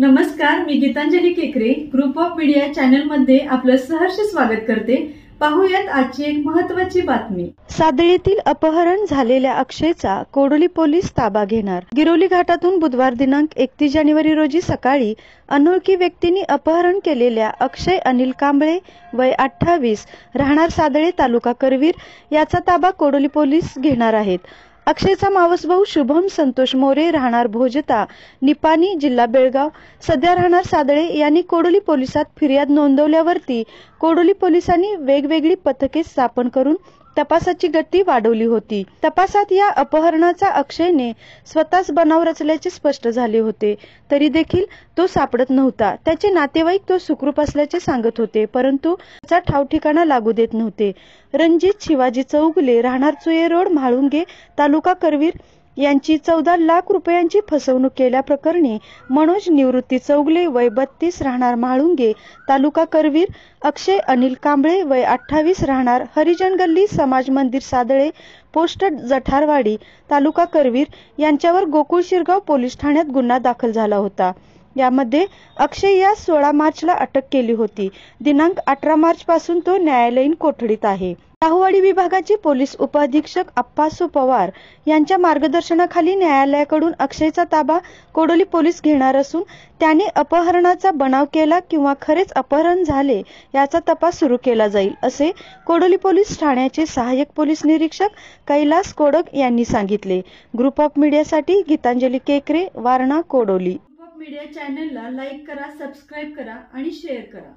नमस्कार, मी गीतांजली केकरे group of media channel मध्ये आपलं सहर्ष स्वागत करते। पाहूयात आजची एक महत्त्वाची बातमी। सादळीतील अपहरण झालेल्या अक्षयचा कोडोली पोलीस ताबा घेणार। गिरोली घाटातून बुधवार दिनांक 31 जानेवारी रोजी सकाळी अनोळखी व्यक्तींनी अपहरण केलेल्या अक्षय अनिल कांबळे वय 28 राहणार सादळे तालुका करवीर याचा ताबा कोडोली पोलीस घेणार आहेत। अक्षयचा मावस भाऊ शुभम संतोष मोरे राहणार भोजता निपाणी जिल्हा बेळगाव सध्या राहणार सादळे यांनी कोडोली पोलिसात फिर्याद नोंदवल्यावरती कोडोली पोलिसांनी वेगवेगळी पथके स्थापन करून तपासाची गती वाढवली होती। तपासात या अपहरणाचा अक्षयने स्वतःच बनाव रचल्याचे स्पष्ट झाले होते, तरी देखील तो सापडत नव्हता। त्याचे नातेवाईक तो सुखरूप असल्याचे सांगत होते, परंतु त्याचा ठाव ठिकाणा लागू देत नव्हते। रणजित शिवाजी चौगुले राहणार चुये रोड म्हाळुंगे तालुका करवीर यांची 14 लाख रुपयांची फसवणूक केल्याप्रकरणी मनोज निवृत्ती चौगुले वय 32 राहणार म्हाळुंगे तालुका करवीर, अक्षय अनिल कांबळे वय 28 राहणार हरिजन गल्ली समाज मंदिर सादळे पोस्ट जठारवाडी तालुका करवीर यांच्यावर गोकुळ शिरगाव पोलीस ठाण्यात गुन्हा दाखल झाला होता। यामध्ये अक्षय या 16 मार्चला अटक केली होती। दिनांक 18 मार्च पासून तो न्यायालयीन कोठडीत आहे। शाहूवाडी विभागाचे पोलीस उपअधीक्षक अप्पासू पवार यांच्या मार्गदर्शनाखाली न्यायालयाकडून अक्षयचा ताबा कोडोली पोलीस घेणार असून त्याने अपहरणाचा बनाव केला किंवा खरेच अपहरण झाले याचा तपास सुरू केला जाईल, असे कोडोली पोलीस ठाण्याचे सहाय्यक पोलीस निरीक्षक कैलास कोडक यांनी सांगितले। ग्रुप ऑफ मीडियासाठी गीतांजली केकरे, Warna, Kodoli. Group of media चॅनलला लाईक करा, सबस्क्राइब करा आणि शेअर करा।